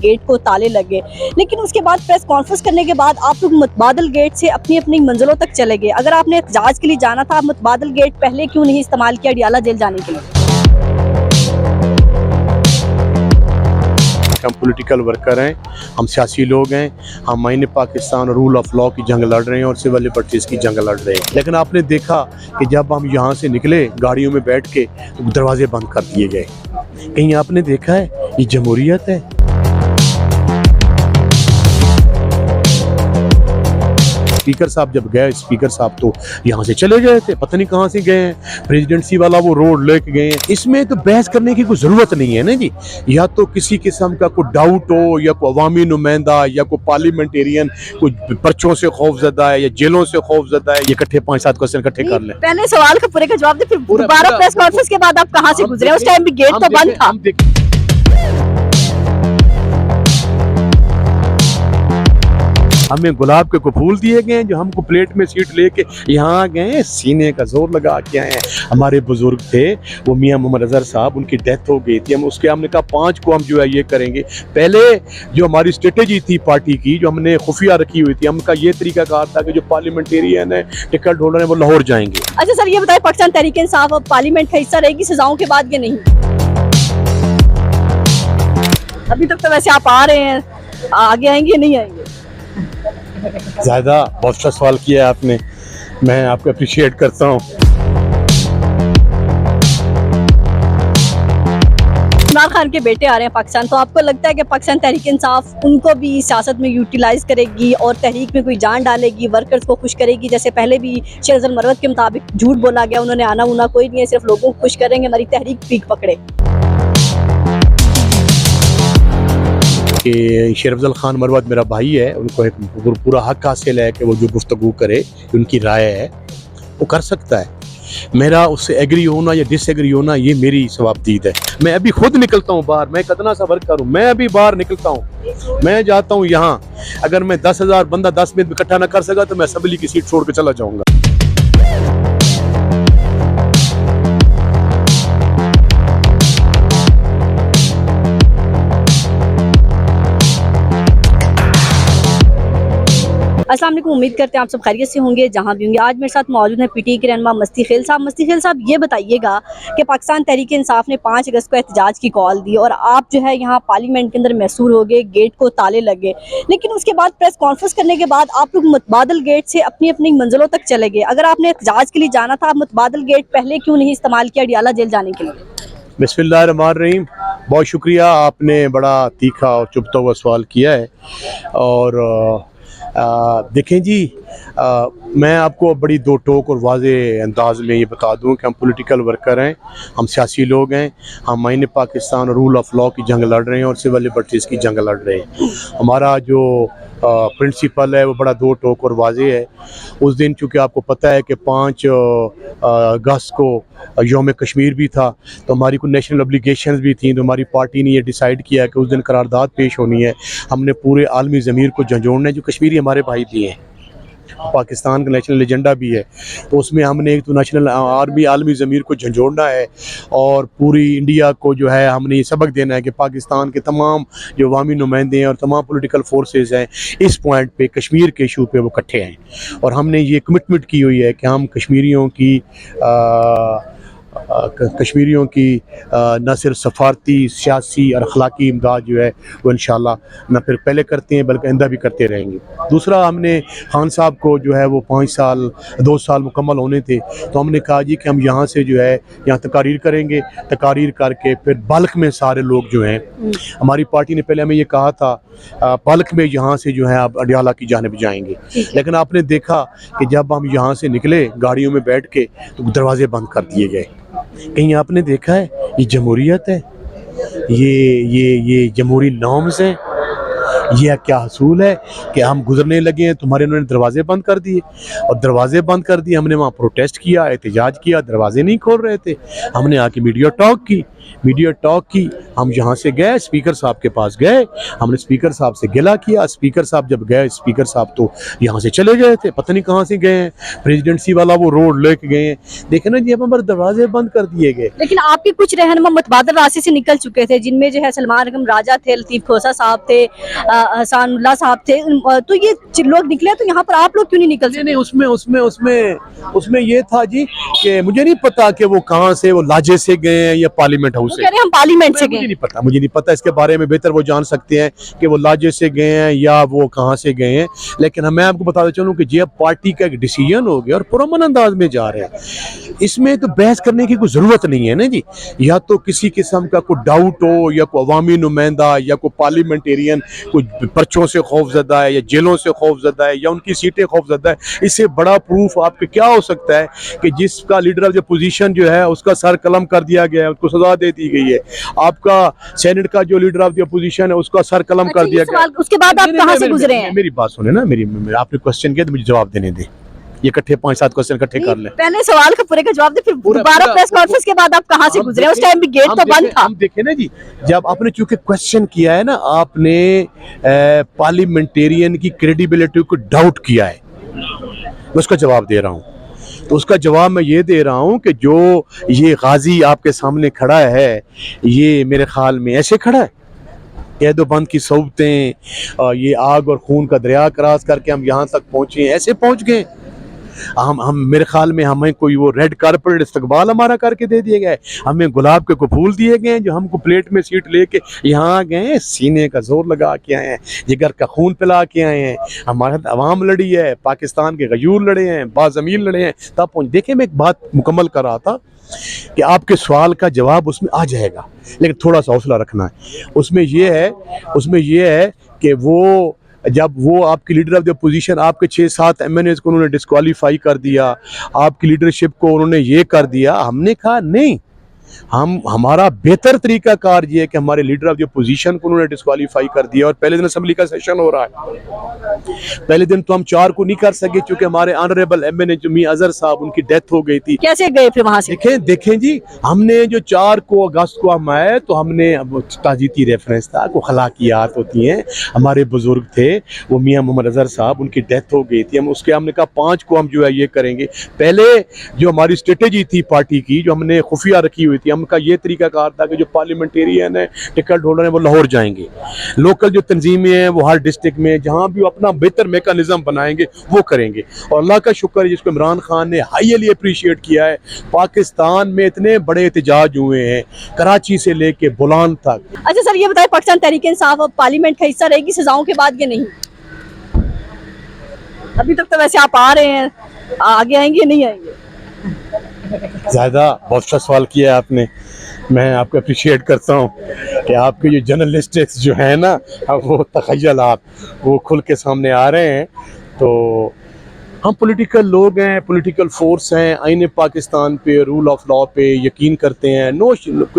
Gate को ताले लगे, लेकिन उसके बाद प्रेस कॉन्फ्रेंस करने के बाद आप लोग मुतबादल गेट से अपनी अपनी मंजिलों तक चले गए। अगर आपने एहतजाज के लिए जाना था, आप मुतबादल गेट पहले क्यों नहीं इस्तेमाल किया अडियाला जेल जाने के लिए? हम पॉलिटिकल वर्कर हैं, हम सियासी लोग हैं, हम मायने पाकिस्तान और रूल ऑफ लॉ की जंग लड़ रहे हैं और सिविल लिबर्टीज़ की जंग लड़ रहे हैं। लेकिन आपने देखा कि जब हम यहाँ से निकले गाड़ियों में बैठ के तो दरवाजे बंद कर दिए गए। कहीं आपने देखा है ये जमहूरियत है? स्पीकर साहब जब गए, स्पीकर साहब तो यहाँ से चले गए थे, पता नहीं कहाँ से गए हैं, प्रेसिडेंसी वाला वो रोड लेके गए हैं। इसमें तो बहस करने की कोई जरूरत नहीं है ना जी। या तो किसी किस्म का कोई डाउट हो, या कोई अवामी नुमाइंदा, या कोई पार्लियामेंटेरियन कोई पर्चों से खौफजदा है या जेलों से खौफजदा है, ये इकट्ठे 5-7 क्वेश्चन इकट्ठे कर लें। पहले सवाल का पूरे का जवाब दे, फिर दोबारा प्रेस कॉन्फ्रेंस के बाद आप कहाँ से गुजरे? उस टाइम भी गेट तो बंद था। हमें गुलाब के को फूल दिए गए हैं जो हमको प्लेट में सीट लेके यहाँ गए, सीने का जोर लगा के आए हैं। हमारे बुजुर्ग थे वो मियाँ मोहम्मद अजहर साहब, उनकी डेथ हो गई थी, हमने कहा 5 को हम जो है ये करेंगे। पहले जो हमारी स्ट्रेटेजी थी पार्टी की, जो हमने खुफिया रखी हुई थी, हमका ये तरीका कार था कि जो पार्लियामेंटेरियन है, टिकट होल्डर है, वो लाहौर जाएंगे। अच्छा सर, ये बताएं, पाकिस्तान तहरीक इंसाफ अब पार्लियामेंट का हिस्सा रहेगी सजाओं के बाद या नहीं? अभी तक तो वैसे आप आ रहे हैं, आगे आएंगे या नहीं आएंगे? ज़्यादा बहुत अच्छा सवाल किया है आपने, मैं आपको अप्रिशिएट करता हूँ। इमरान खान के बेटे आ रहे हैं पाकिस्तान, तो आपको लगता है कि पाकिस्तान तहरीक इंसाफ उनको भी सियासत में यूटिलाइज करेगी और तहरीक में कोई जान डालेगी, वर्कर्स को खुश करेगी? जैसे पहले भी शेर अफजल मरवत के मुताबिक झूठ बोला गया, उन्होंने आना उना कोई नहीं है, सिर्फ लोगों को खुश करेंगे, हमारी तहरीक पीक पकड़े। कि शेर अफजल खान मरवत मेरा भाई है, उनको एक पूरा हक हासिल है कि वो जो गुफ्तगू करे, उनकी राय है वो कर सकता है। मेरा उससे एग्री होना या डिसएग्री होना ये मेरी सवाबदीद है। मैं अभी खुद निकलता हूँ बाहर, मैं कितना सा वर्क करूँ, मैं अभी बाहर निकलता हूँ, मैं जाता हूँ यहाँ। अगर मैं 10,000 बंदा 10 मिनट में इकट्ठा ना कर सका तो मैं असेंबली की सीट छोड़ के चला जाऊँगा। अस्सलाम वालेकुम, उम्मीद करते हैं आप सब खैरियत से होंगे जहां भी होंगे। आज मेरे साथ मौजूद है पीटीआई के रहनुमा मस्ती खेल साहब। मस्ती खेल साहब, ये बताइएगा कि पाकिस्तान तहरीक इंसाफ ने 5 अगस्त को एहतजाज की कॉल दी और आप जो है यहाँ पार्लियामेंट के अंदर मैसूर हो गए, गेट को ताले लगे, लेकिन उसके बाद प्रेस कॉन्फ्रेंस करने के बाद आप लोग मुतबादल गेट से अपनी अपनी मंजिलों तक चले गए। अगर आपने एहतजाज के लिए जाना था, आप मुतबादल गेट पहले क्यों नहीं इस्तेमाल किया अडियाला जेल जाने के लिए? बिस्मिल्लाहिर्रहमानिर्रहीम, बहुत शुक्रिया, आपने बड़ा तीखा और चुभता हुआ सवाल किया है। और देखें जी, मैं आपको बड़ी दो टोक और वाज़े अंदाज में ये बता दूं कि हम पॉलिटिकल वर्कर हैं, हम सियासी लोग हैं, हम मायने पाकिस्तान और रूल ऑफ लॉ की जंग लड़ रहे हैं और सिविल लिबर्टीज़ की जंग लड़ रहे हैं। हमारा जो प्रिंसिपल है वो बड़ा दो टोक और वाज़े है। उस दिन चूँकि आपको पता है कि 5 अगस्त को यौम कश्मीर भी था, तो हमारी कुछ नेशनल ऑब्लिगेशंस भी थी, तो हमारी पार्टी ने ये डिसाइड किया कि उस दिन करारदाद पेश होनी है। हमने पूरे आलमी ज़मीर को झंझोड़ना है, जो कश्मीरी हमारे भाई भी हैं, पाकिस्तान का नेशनल एजेंडा भी है, तो उसमें हमने एक तो नेशनल आलमी ज़मीर को झंझोड़ना है और पूरी इंडिया को जो है हमने ये सबक देना है कि पाकिस्तान के तमाम जो अवामी नुमाइंदे हैं और तमाम पॉलिटिकल फोर्सेस हैं इस पॉइंट पे, कश्मीर के इशू पे वो इकट्ठे हैं। और हमने ये कमिटमेंट की हुई है कि हम कश्मीरियों की न सिर्फ सफारती, सियासी और अखलाकी इमदाद जो है वो इंशाल्लाह न फिर पहले करते हैं बल्कि आइंदा भी करते रहेंगे। दूसरा, हमने खान साहब को जो है वो 2 साल मुकम्मल होने थे, तो हमने कहा जी कि हम यहाँ से जो है यहाँ तकारीर करेंगे, तकारीर करके फिर बल्क में सारे लोग जो हैं, हमारी पार्टी ने पहले हमें ये कहा था बल्क में यहाँ से जो है आप अडियाला की जानिब जाएंगे। लेकिन आपने देखा कि जब हम यहाँ से निकले गाड़ियों में बैठ के तो दरवाजे बंद कर दिए गए। कहीं आपने देखा है ये जमहूरियत है? ये जमहूरी नॉर्म्स हैं? यह क्या हसूल है कि हम गुजरने लगे हैं, तुम्हारे उन्होंने दरवाजे बंद कर दिए। और दरवाजे बंद कर दिए, हमने वहाँ प्रोटेस्ट किया, एहतजाज किया, दरवाजे नहीं खोल रहे थे, हमने आके मीडिया टॉक की, मीडिया टॉक की। हम यहाँ से गए, स्पीकर साहब के पास गए, हमने स्पीकर साहब से गिला किया। स्पीकर साहब जब गए, स्पीकर साहब तो यहाँ से चले गए थे, पता नहीं कहाँ से गए हैं, प्रेसिडेंसी वाला वो रोड लेके गए हैं। देखे ना जी, अब हमारे दरवाजे बंद कर दिए गए। लेकिन आपके कुछ रहनुमा मुतबादल रास्ते से निकल चुके थे, जिनमें जो है सलमान रकम राजा थे, लतीफ़ खोसा साहब थे, हसानुल्लाह साहब थे, तो ये लोग निकले, तो यहाँ पर आप लोग क्यों नहीं निकल नहीं, उसमें उसमें उसमें उसमें ये था जी कि मुझे नहीं पता कि वो कहाँ से, वो लाजे से गए हैं या पार्लियामेंट हाउस से। कह रहे हैं हम पार्लियामेंट से मुझे गए। नहीं पता, मुझे नहीं पता इसके बारे में, बेहतर वो जान सकते हैं कि वो लाजे से गए हैं या वो कहाँ से गए हैं। लेकिन मैं आपको बताता चलूँ कि ये पार्टी का एक डिसीजन हो गया और पुरअमन अंदाज में जा रहे हैं। इसमें तो बहस करने की कोई ज़रूरत नहीं है ना जी। या तो किसी किस्म का कोई डाउट हो, या कोई अवामी नुमाइंदा या कोई पार्लियामेंटेरियन कुछ पर्चों से खौफजदा है या जेलों से खौफजदा है या उनकी सीटें खौफजदा है, इससे बड़ा प्रूफ आपके क्या हो सकता है कि जिसका लीडर ऑफ द पोजीशन जो है उसका सर कलम कर दिया गया है, उसको सजा दे दी गई है। आपका सेनेट का जो लीडर ऑफ द पोजीशन है उसका सर कलम कर दिया गया। उसके बाद आप कहाँ से गुजरे हैं? मेरी बात सुने ना, मेरी आपने क्वेश्चन किया तो मुझे जवाब देने दे। ये इकट्ठे 5-7 क्वेश्चन इकट्ठे कर ले। पहले सवाल का पूरे का जवाब दे, फिर दोबारा प्रेस कॉन्फ्रेंस के बाद आप कहाँ से गुजरे? उस टाइम भी गेट तो बंद था। हम देखे ना जी, जब आपने चूंकि क्वेश्चन किया है ना, आपने पार्लियामेंटेरियन की क्रेडिबिलिटी को डाउट किया है, मैं उसका जवाब दे रहा हूँ। तो उसका जवाब मैं ये दे रहा हूँ कि जो ये गाजी आपके सामने खड़ा है, ये मेरे ख्याल में ऐसे खड़ा है, कैदो बंद की सोबतें, ये आग और खून का दरिया क्रॉस करके हम यहाँ तक पहुँचे, ऐसे पहुँच गए। हम मेरे ख्याल में हमें कोई वो रेड कारपेट इस्तकबाल हमारा करके दे दिया गया है, हमें गुलाब के फूल दिए गए हैं जो हमको प्लेट में सीट लेके यहाँ आ गए हैं, सीने का जोर लगा के आए हैं, जिगर का खून पिला के आए हैं, हमारे साथ अवाम लड़ी है, पाकिस्तान के गयूर लड़े हैं, बाज़मीर लड़े हैं, तब पहुँच। देखिए, मैं एक बात मुकम्मल कर रहा था कि आपके सवाल का जवाब उसमें आ जाएगा, लेकिन थोड़ा सा हौसला रखना है। उसमें ये है कि वो जब वो आपकी लीडर ऑफ द पोजीशन, आपके 6-7 MNAs को उन्होंने डिस्क्वालीफाई कर दिया, आपकी लीडरशिप को उन्होंने ये कर दिया, हमने कहा नहीं, हमारा बेहतर तरीका कार ये है कि हमारे लीडर ऑफ द पोजीशन को उन्होंने डिस्क्वालीफाई कर दिया। और पहले दिन असेंबली का सेशन हो रहा है, पहले दिन तो हम 4 को नहीं कर सके क्योंकि हमारे ऑनरेबल MNA जो मियां अजहर साहब, उनकी डेथ हो गई थी। कैसे गए फिर वहां से? देखें जी, हमने जो 4 को अगस्त को हम आए तो हमने, ताजीती रेफरेंस था, को खलाकियात होती हैं, हमारे बुजुर्ग थे वो मियां मोहम्मद अजहर साहब, उनकी डेथ हो गई थी। हमने कहा 5 को हम जो है ये करेंगे। पहले जो हमारी स्ट्रेटेजी थी पार्टी की, जो हमने खुफिया रखी हुई थी, हमका ये तरीका कार था कि जो पार्लियामेंटेरियन है, टिकट होल्डर है, वो लाहौर जाएंगे। लोकल जो तंजीमें हैं वो हर डिस्ट्रिक्ट में जहाँ भी अपना बेहतर मेकानिज्म बनाएंगे वो करेंगे। और अल्लाह का शुक्र है जिसको इमरान खान ने हाईली अप्रिशिएट किया है, पाकिस्तान में इतने बड़े एहतजाज हुए हैं, कराची से लेके बुलान तक। अच्छा सर, ये बताएं, पाकिस्तान तहरीक इंसाफ अब पार्लियामेंट का हिस्सा रहेगी सजाओं के बाद या नहीं? अभी तक तो वैसे आप आ रहे हैं, आगे आएंगे नहीं आएंगे? ज़्यादा बहुत अच्छा सवाल किया आपने, मैं आपको अप्रिशिएट करता हूँ कि आपके जो जर्नलिस्टिक्स जो है ना, वो तखय्युलात वो खुल के सामने आ रहे हैं। तो हम पॉलिटिकल लोग हैं, पॉलिटिकल फोर्स हैं, आईने पाकिस्तान पे, रूल ऑफ लॉ पे यकीन करते हैं,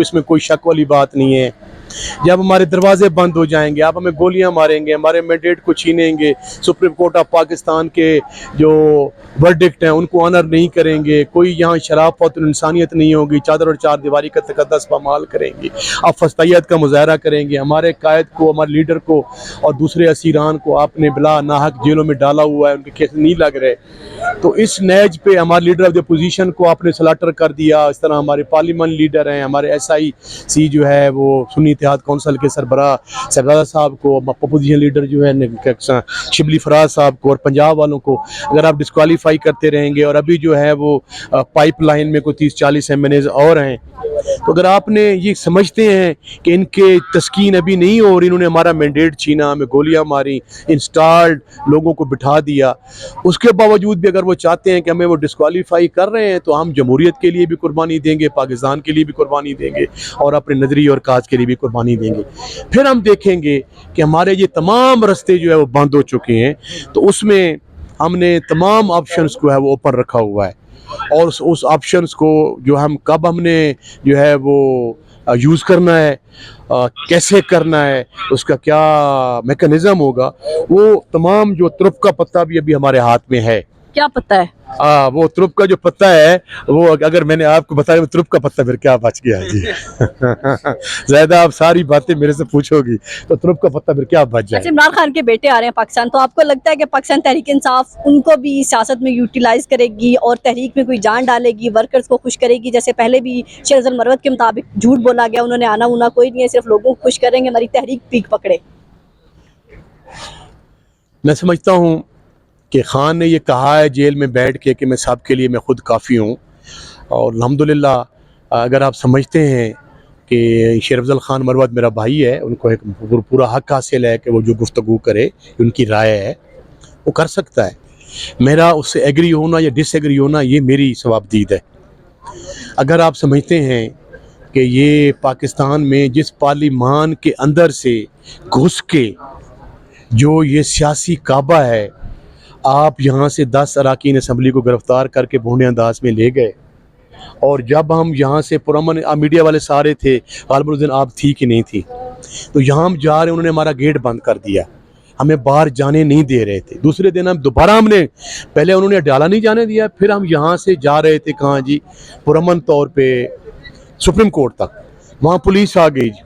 इसमें कोई शक वाली बात नहीं है। जब हमारे दरवाजे बंद हो जाएंगे, आप हमें गोलियां मारेंगे, हमारे मैंडेट को छीनेंगे, सुप्रीम कोर्ट ऑफ पाकिस्तान के जो वर्डिक्ट हैं उनको ऑनर नहीं करेंगे, कोई यहाँ शराफत और इंसानियत नहीं होगी, चादर और चार दीवारी का तकद्दस पामाल करेंगे, आप फस्तैयत का मुजाहरा करेंगे, हमारे कायद को, हमारे लीडर को और दूसरे असीरान को आपने बिला नाहक जेलों में डाला हुआ है, उनके केस नहीं लग रहे। तो इस नैज पे हमारे लीडर ऑफ द पोजीशन को आपने सलाटर कर दिया। इस तरह हमारे पार्लियामेंट लीडर हैं, हमारे SIC जो है वो सुन्नी इत्तेहाद कौंसिल के सरबराह साहिबजादा साहब को, अपोजिशन लीडर जो है शिबली फराज साहब को और पंजाब वालों को अगर आप डिस्क्वालीफाई करते रहेंगे, और अभी जो है वो पाइपलाइन में कोई 30-40 MNAs और हैं, तो अगर आपने ये समझते हैं कि इनके तस्कीन अभी नहीं हो और इन्होंने हमारा मैंडेट छीना, हमें गोलियां मारी, इंस्टॉल्ड लोगों को बिठा दिया, उसके बावजूद भी अगर वो चाहते हैं कि हमें वो डिस्क्वालीफाई कर रहे हैं, तो हम जमहूरियत के लिए भी कुर्बानी देंगे, पाकिस्तान के लिए भी कुर्बानी देंगे और अपने नजरी और काज के लिए भी कुर्बानी देंगे। फिर हम देखेंगे कि हमारे ये तमाम रास्ते जो है वो बंद हो चुके हैं, तो उसमें हमने तमाम ऑप्शंस को है वो ओपन रखा हुआ है, और उस ऑप्शंस को जो हम कब हमने जो है वो यूज़ करना है, कैसे करना है, उसका क्या मैकेनिज़्म होगा, वो तमाम जो तुरुफ का पत्ता भी अभी हमारे हाथ में है। क्या पता है? वो तुरुप का जो पत्ता है, वो अगर मैंने आपको बताया वो तुरुप का पत्ता फिर क्या बच गया जी। ज्यादा आप सारी बातें मेरे से पूछोगी तो तुरुप का पत्ता फिर क्या बच अच्छा, जाए। इमरान खान के बेटे आ रहे हैं पाकिस्तान, तो आपको लगता है कि पाकिस्तान तहरीक इंसाफ उनको भी सियासत में यूटिलाइज करेगी और तहरीक में कोई जान डालेगी, वर्कर्स को खुश करेगी? जैसे पहले भी शेर अफजल मरवत के मुताबिक झूठ बोला गया, उन्होंने आना उना कोई नहीं है, सिर्फ लोगों को खुश करेंगे, हमारी तहरीक पीक पकड़े। मैं समझता हूँ कि खान ने ये कहा है जेल में बैठ के कि मैं सबके लिए मैं खुद काफ़ी हूँ, और अल्हम्दुलिल्लाह अगर आप समझते हैं कि शेर अफजल खान मरवत मेरा भाई है, उनको एक पूरा हक हासिल है कि वो जो गुफ्तगू करे, उनकी राय है, वो कर सकता है। मेरा उससे एग्री होना या डिसएग्री होना ये मेरी सवाबदीद है। अगर आप समझते हैं कि ये पाकिस्तान में जिस पार्लिमान के अंदर से घुस के जो ये सियासी काबा है, आप यहाँ से 10 अरकान असम्बली को गिरफ्तार करके भूने अंदाज में ले गए, और जब हम यहाँ से पुरअमन मीडिया वाले सारे थे, गालिबन उस दिन आप थी कि नहीं थी, तो यहाँ हम जा रहे उन्होंने हमारा गेट बंद कर दिया, हमें बाहर जाने नहीं दे रहे थे। दूसरे दिन हम दोबारा हमने पहले उन्होंने डाला नहीं जाने दिया, फिर हम यहाँ से जा रहे थे कहाँ जी, पुरअमन तौर पे सुप्रीम कोर्ट तक, वहाँ पुलिस आ गई जी।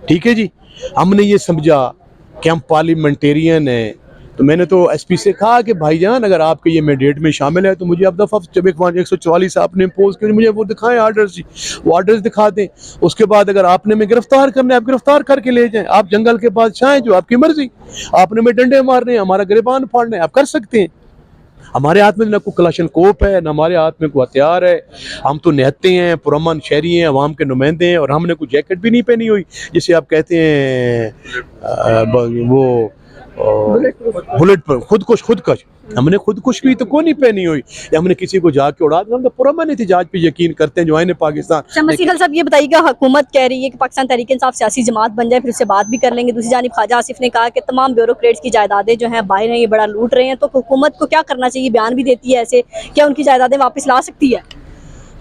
ठीक है जी, हमने ये समझा कि हम पार्लियामेंटेरियन हैं, तो मैंने तो एसपी से कहा कि भाईजान अगर आपके ये मैंडेट में शामिल है तो मुझे अब दफ़ा जब 144 आपने इम्पोज किया, मुझे वो दिखाएं आर्डर्स जी, वो आर्डर्स दिखा दें। उसके बाद अगर आपने में गिरफ्तार करना है, आप गिरफ्तार करके ले जाएं, आप जंगल के बादशाह हैं, जो आपकी मर्जी, आपने में डंडे मारने हैं, हमारा गिरबान फाड़ना है, आप कर सकते हैं। हमारे हाथ में ना कोई कलाशन कोप है, ना हमारे हाथ में कोई हथियार है, हम तो निहत्ते हैं, पुरअमन शहरी हैं, अवाम के नुमाइंदे हैं, और हमने कोई जैकेट भी नहीं पहनी हुई जिसे आप कहते हैं वो बुलेट पर खुदकुश हमने खुदकुश भी तो कोई नहीं पहनी हुई, या हमने किसी को जाके उड़ा दिया। हम तो पुरअमन एहतजाज पे यकीन करते हैं जो आईने पाकिस्तान। मसीह खान साहब ये बताइएगा, हुकूमत कह रही है कि पाकिस्तान तहरीक इंसाफ सियासी जमात बन जाए, फिर उससे बात भी कर लेंगे। दूसरी जानिब ख्वाजा आसिफ ने कहा कि तमाम ब्यूरोक्रेट्स की जायदादें जो हैं बाहर हैं, ये बड़ा लूट रहे हैं, तो हुकूमत को क्या करना चाहिए? बयान भी देती है ऐसे, क्या उनकी जायदादें वापस ला सकती है?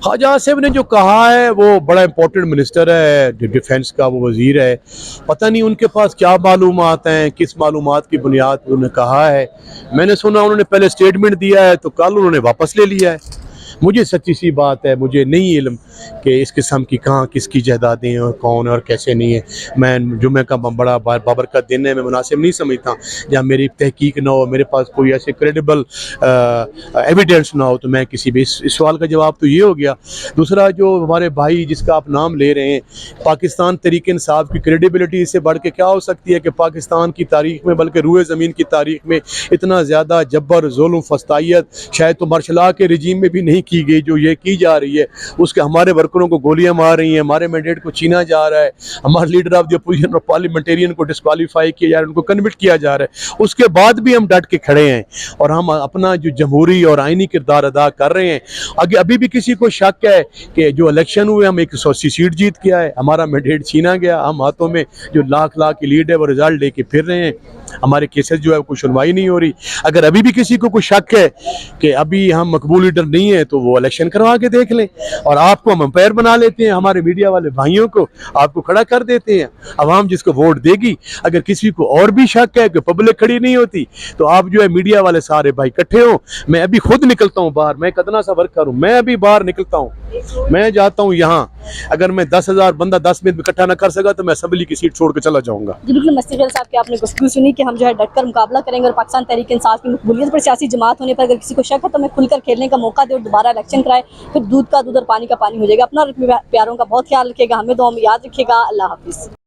ख्वाजा आसिफ ने जो कहा है वो बड़ा इंपॉर्टेंट मिनिस्टर है, डिफेंस का वो वजीर है, पता नहीं उनके पास क्या मालूमात हैं, किस मालूमात की बुनियाद पर उन्होंने कहा है। मैंने सुना उन्होंने पहले स्टेटमेंट दिया है तो कल उन्होंने वापस ले लिया है। मुझे सच्ची सी बात है, मुझे नहीं इल्म कि इस किस्म की कहाँ किसकी जायदादें हैं और कौन और कैसे नहीं है। मैं जुम्मे का बड़ा बाबरकत दिन है, मैं मुनासिब नहीं समझता जहाँ मेरी तहकीक ना हो, मेरे पास कोई ऐसे क्रेडिबल एविडेंस ना हो, तो मैं किसी भी इस सवाल का जवाब तो ये हो गया। दूसरा, जो हमारे भाई जिसका आप नाम ले रहे हैं, पाकिस्तान तहरीक इंसाफ की क्रेडिबिलिटी इससे बढ़ के क्या हो सकती है कि पाकिस्तान की तारीख में, बल्कि रूए ज़मीन की तारीख में इतना ज़्यादा जब्बर, जुल्म, फस्तायत शायद तो मार्शल के रिजीम में भी नहीं की गई जो ये की जा रही है। उसके हमारे वर्करों को गोलियां मार रही हैं, हमारे मैंडेट को छीना जा रहा है, हमारे लीडर ऑफ द अपोजिशन और पार्लियामेंटेरियन को डिस्क्वालीफाई किया जा रहा है, उनको कन्विक्ट किया जा रहा है। उसके बाद भी हम डट के खड़े हैं और हम अपना जो जमहूरी और आइनी किरदार अदा कर रहे हैं। अभी भी किसी को शक है कि जो इलेक्शन हुए हम 180 सीट जीत के आए, हमारा मैंडेट छीना गया, हम हाथों में जो लाख की लीड है वो रिजल्ट लेके फिर रहे हैं, हमारे केसेस जो है कोई सुनवाई नहीं हो रही। अगर अभी भी किसी को कोई शक है कि अभी हम मकबूल लीडर नहीं है तो वो इलेक्शन करवा के देख लें, और आपको हम अंपायर बना लेते हैं, हमारे मीडिया वाले भाइयों को आपको खड़ा कर देते हैं, अवाम जिसको वोट देगी। अगर किसी को और भी शक है कि पब्लिक खड़ी नहीं होती तो आप जो है मीडिया वाले सारे भाई इकट्ठे हो, मैं अभी खुद निकलता हूँ बाहर, मैं कितना सा वर्क करूँ, मैं अभी बाहर निकलता हूँ, मैं जाता हूँ यहाँ, अगर मैं 10,000 बंदा 10 मिनट में इकट्ठा ना कर सका तो मैं असेंबली की सीट छोड़ के चला जाऊंगा। जी बिल्कुल, मस्ती खेल साहब की आपने गुफ्तगू सुनी कि हम जो है डटकर मुकाबला करेंगे और पाकिस्तान तहरीक इंसाफ की मकबूलियत पर, सियासी जमात होने पर अगर किसी को शक है तो मैं खुलकर खेलने का मौका दे और दोबारा इलेक्शन कराए, फिर दूध का दूध और पानी का पानी हो जाएगा। अपना और अपने प्यारों का बहुत ख्याल रखिएगा, हमें दुआ में याद रखिएगा। अल्लाह हाफिज़।